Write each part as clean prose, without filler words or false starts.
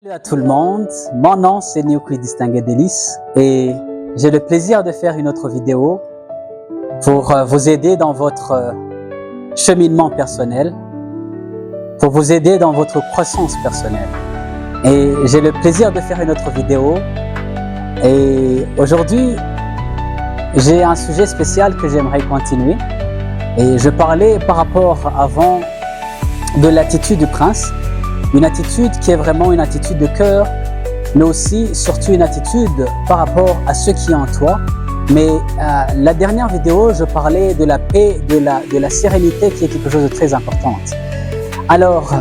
Salut à tout le monde, mon nom c'est Néoclis Distingué Délice et j'ai le plaisir de faire une autre vidéo pour vous aider dans votre cheminement personnel, pour vous aider dans votre croissance personnelle. Et j'ai le plaisir de faire une autre vidéo et aujourd'hui j'ai un sujet spécial que j'aimerais continuer et je parlais par rapport avant de l'attitude du prince. Une attitude qui est vraiment une attitude de cœur, mais aussi surtout une attitude par rapport à ce qui est en toi. Mais la dernière vidéo, je parlais de la paix, de la sérénité qui est quelque chose de très important. Alors,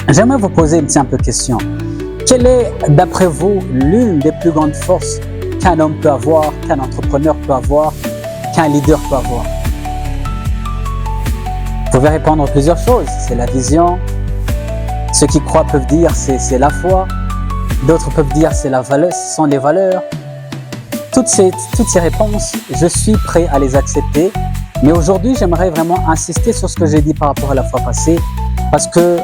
j'aimerais vous poser une simple question. Quelle est, d'après vous, l'une des plus grandes forces qu'un homme peut avoir, qu'un entrepreneur peut avoir, qu'un leader peut avoir? Vous pouvez répondre plusieurs choses. C'est la vision. Ceux qui croient peuvent dire c'est la foi, d'autres peuvent dire c'est la valeur, ce sont les valeurs. Toutes ces réponses, je suis prêt à les accepter. Mais aujourd'hui, j'aimerais vraiment insister sur ce que j'ai dit par rapport à la fois passée, parce que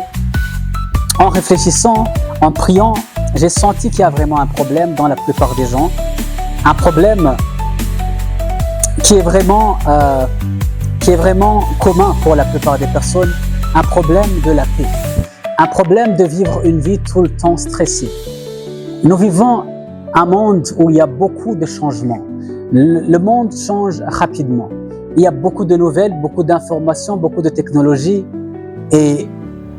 en réfléchissant, en priant, j'ai senti qu'il y a vraiment un problème dans la plupart des gens, un problème qui est vraiment commun pour la plupart des personnes, un problème de la paix. Un problème de vivre une vie tout le temps stressée. Nous vivons un monde où il y a beaucoup de changements. Le monde change rapidement. Il y a beaucoup de nouvelles, beaucoup d'informations, beaucoup de technologies et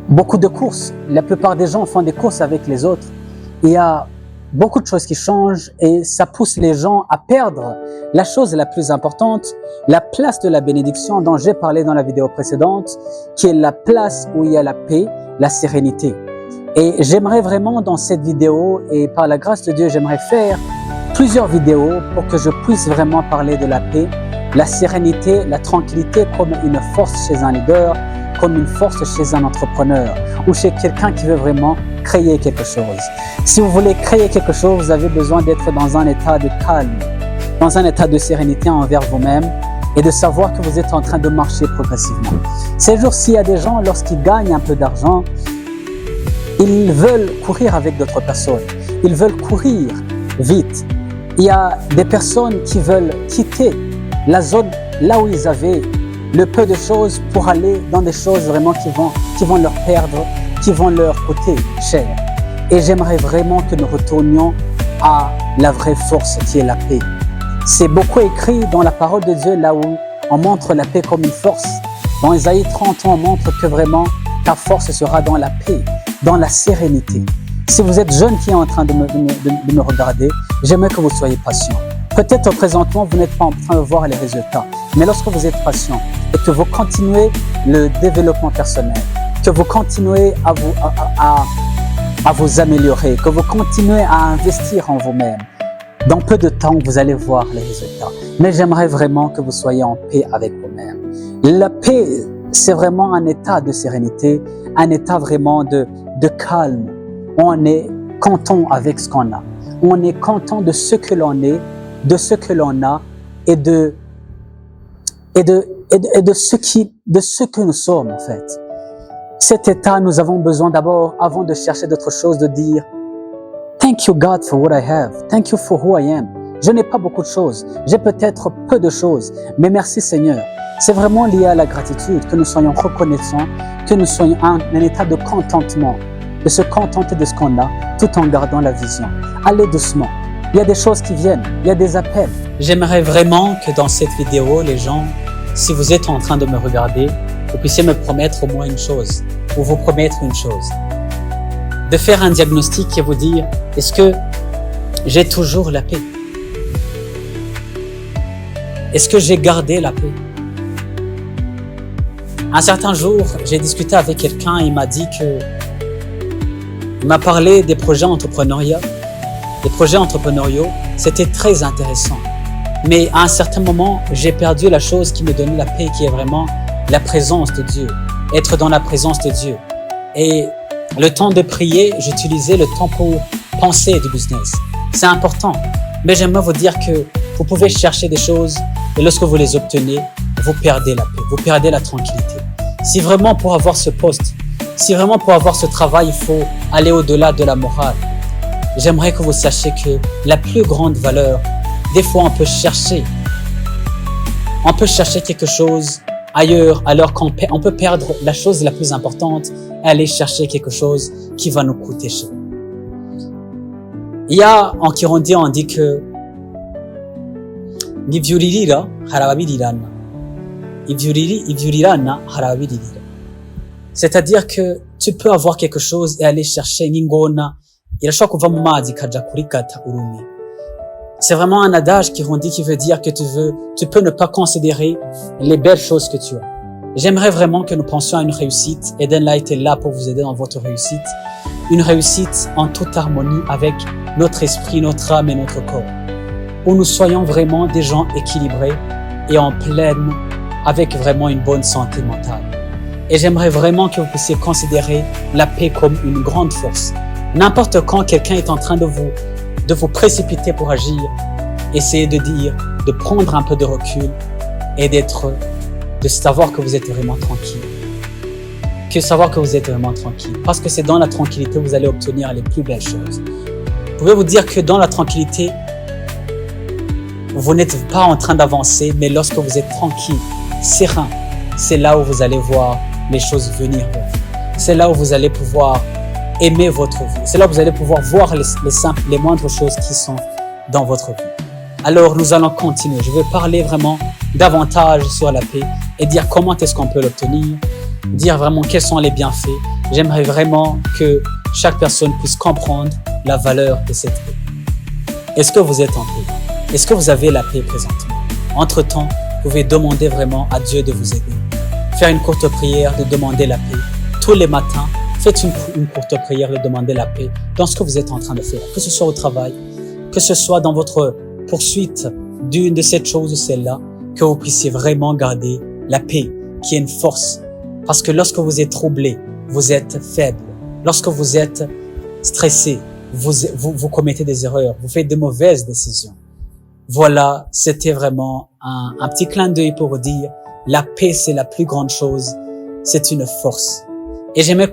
beaucoup de courses. La plupart des gens font des courses avec les autres. Il y a beaucoup de choses qui changent et ça pousse les gens à perdre la chose la plus importante, la place de la bénédiction dont j'ai parlé dans la vidéo précédente, qui est la place où il y a la paix, la sérénité. Et j'aimerais vraiment dans cette vidéo et par la grâce de Dieu, j'aimerais faire plusieurs vidéos pour que je puisse vraiment parler de la paix, la sérénité, la tranquillité comme une force chez un leader, comme une force chez un entrepreneur ou chez quelqu'un qui veut vraiment créer quelque chose. Si vous voulez créer quelque chose, vous avez besoin d'être dans un état de calme, dans un état de sérénité envers vous-même et de savoir que vous êtes en train de marcher progressivement. Ces jours-ci, il y a des gens, lorsqu'ils gagnent un peu d'argent, ils veulent courir avec d'autres personnes. Ils veulent courir vite. Il y a des personnes qui veulent quitter la zone là où ils avaient le peu de choses pour aller dans des choses vraiment qui vont leur perdre, qui vont leur coûter cher. Et j'aimerais vraiment que nous retournions à la vraie force qui est la paix. C'est beaucoup écrit dans la parole de Dieu là où on montre la paix comme une force. Dans Isaïe 30, on montre que vraiment ta force sera dans la paix, dans la sérénité. Si vous êtes jeune qui est en train de me regarder, j'aimerais que vous soyez patient. Peut-être présentement, vous n'êtes pas en train de voir les résultats, mais lorsque vous êtes patient et que vous continuez le développement personnel, que vous continuez à vous améliorer, que vous continuez à investir en vous-même, dans peu de temps, vous allez voir les résultats. Mais j'aimerais vraiment que vous soyez en paix avec vous-même. La paix, c'est vraiment un état de sérénité, un état vraiment de calme. On est content avec ce qu'on a. On est content de ce que l'on est, de ce que l'on a et de ce que nous sommes en fait. Cet état, nous avons besoin d'abord, avant de chercher d'autres choses, de dire Thank you God for what I have. Thank you for who I am. Je n'ai pas beaucoup de choses. J'ai peut-être peu de choses. Mais merci Seigneur. C'est vraiment lié à la gratitude, que nous soyons reconnaissants, que nous soyons en un état de contentement, de se contenter de ce qu'on a, tout en gardant la vision. Allez doucement. Il y a des choses qui viennent. Il y a des appels. J'aimerais vraiment que dans cette vidéo, les gens, si vous êtes en train de me regarder, vous puissiez me promettre au moins une chose, ou vous promettre une chose. De faire un diagnostic et vous dire, est-ce que j'ai toujours la paix? Est-ce que j'ai gardé la paix? Un certain jour, j'ai discuté avec quelqu'un, il m'a dit il m'a parlé des projets entrepreneuriaux. Des projets entrepreneuriaux, c'était très intéressant. Mais à un certain moment, j'ai perdu la chose qui me donnait la paix, qui est vraiment la présence de Dieu. Être dans la présence de Dieu. Et le temps de prier, j'utilisais le temps pour penser du business. C'est important. Mais j'aimerais vous dire que vous pouvez chercher des choses et lorsque vous les obtenez, vous perdez la paix, vous perdez la tranquillité. Si vraiment pour avoir ce poste, Si vraiment pour avoir ce travail, il faut aller au-delà de la morale, j'aimerais que vous sachiez que la plus grande valeur, des fois on peut chercher quelque chose ailleurs alors qu'on peut perdre la chose la plus importante et aller chercher quelque chose qui va nous coûter cher. Il y a en Kirundi on dit que ivyuririra harababirirana, ivyurirana harababiririra. C'est-à-dire que tu peux avoir quelque chose et aller chercher n'ingona irashobora kuva mu mazi ikaja kurikata urumi. C'est vraiment un adage qui veut dire que tu peux ne pas considérer les belles choses que tu as. J'aimerais vraiment que nous pensions à une réussite. Eden Light est là pour vous aider dans votre réussite. Une réussite en toute harmonie avec notre esprit, notre âme et notre corps. Où nous soyons vraiment des gens équilibrés et en pleine, avec vraiment une bonne santé mentale. Et j'aimerais vraiment que vous puissiez considérer la paix comme une grande force. N'importe quand quelqu'un est en train de vous précipiter pour agir, essayez de prendre un peu de recul et de savoir que vous êtes vraiment tranquille. Parce que c'est dans la tranquillité que vous allez obtenir les plus belles choses. Vous pouvez vous dire que dans la tranquillité, vous n'êtes pas en train d'avancer, mais lorsque vous êtes tranquille, serein, c'est là où vous allez voir les choses venir vers vous. C'est là où vous allez pouvoir aimer votre vie. C'est là où vous allez pouvoir voir les moindres choses qui sont dans votre vie. Alors, nous allons continuer. Je vais parler vraiment davantage sur la paix et dire comment est-ce qu'on peut l'obtenir, dire vraiment quels sont les bienfaits. J'aimerais vraiment que chaque personne puisse comprendre la valeur de cette paix. Est-ce que vous êtes en paix? Est-ce que vous avez la paix présentement? Entre-temps, vous pouvez demander vraiment à Dieu de vous aider. Faire une courte prière de demander la paix. Tous les matins, faites une courte prière de demander la paix dans ce que vous êtes en train de faire. Que ce soit au travail, que ce soit dans votre poursuite d'une de cette chose ou celle-là, que vous puissiez vraiment garder la paix, qui est une force. Parce que lorsque vous êtes troublé, vous êtes faible. Lorsque vous êtes stressé, vous commettez des erreurs, vous faites de mauvaises décisions. Voilà, c'était vraiment un petit clin d'œil pour vous dire, la paix c'est la plus grande chose, c'est une force. Et j'aimerais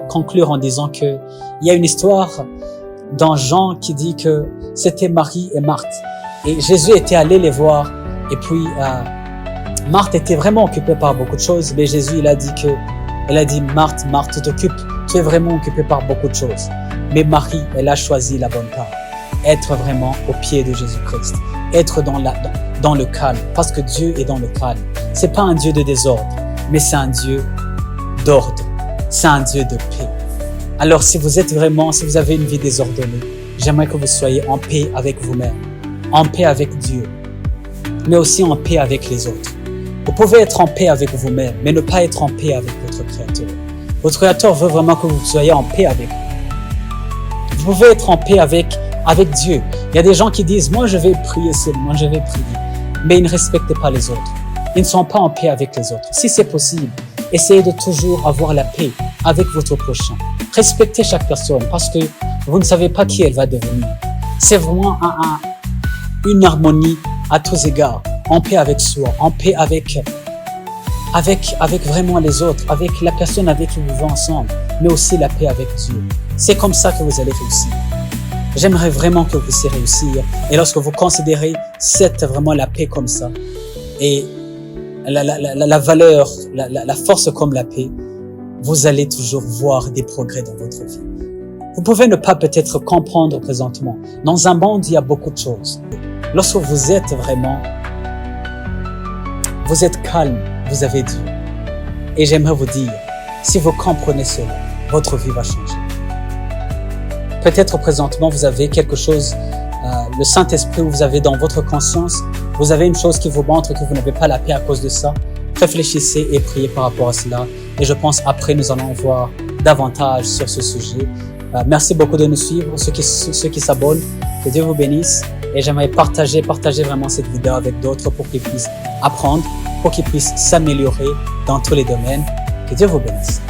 conclure en disant que il y a une histoire dans Jean qui dit que c'était Marie et Marthe. Et Jésus était allé les voir. Et puis, Marthe était vraiment occupée par beaucoup de choses. Mais Jésus, il a dit, Marthe, Marthe, tu es vraiment occupée par beaucoup de choses. Mais Marie, elle a choisi la bonne part. Être vraiment au pied de Jésus-Christ. Être dans le calme. Parce que Dieu est dans le calme. C'est pas un Dieu de désordre, mais c'est un Dieu d'ordre. C'est un Dieu de paix. Alors, si vous avez une vie désordonnée, j'aimerais que vous soyez en paix avec vous-même, en paix avec Dieu, mais aussi en paix avec les autres. Vous pouvez être en paix avec vous-même, mais ne pas être en paix avec votre Créateur. Votre Créateur veut vraiment que vous soyez en paix avec lui. Vous pouvez être en paix avec Dieu. Il y a des gens qui disent, moi je vais prier seulement, je vais prier, mais ils ne respectent pas les autres. Ils ne sont pas en paix avec les autres. Si c'est possible, essayez de toujours avoir la paix avec votre prochain. Respectez chaque personne parce que vous ne savez pas qui elle va devenir. C'est vraiment une harmonie à tous égards, en paix avec soi, en paix avec vraiment les autres, avec la personne avec qui vous vivez ensemble, mais aussi la paix avec Dieu. C'est comme ça que vous allez réussir. J'aimerais vraiment que vous puissiez réussir. Et lorsque vous considérez vraiment la paix comme ça, et la valeur, la force comme la paix, vous allez toujours voir des progrès dans votre vie. Vous pouvez ne pas peut-être comprendre présentement. Dans un monde, il y a beaucoup de choses. Lorsque vous êtes calme, vous avez Dieu. Et j'aimerais vous dire, si vous comprenez cela, votre vie va changer. Peut-être présentement, vous avez quelque chose, le Saint-Esprit, vous avez dans votre conscience, vous avez une chose qui vous montre que vous n'avez pas la paix à cause de ça. Réfléchissez et priez par rapport à cela. Et je pense après, nous allons voir davantage sur ce sujet. Merci beaucoup de nous suivre, ceux qui s'abonnent. Que Dieu vous bénisse. Et j'aimerais partager vraiment cette vidéo avec d'autres pour qu'ils puissent apprendre, pour qu'ils puissent s'améliorer dans tous les domaines. Que Dieu vous bénisse.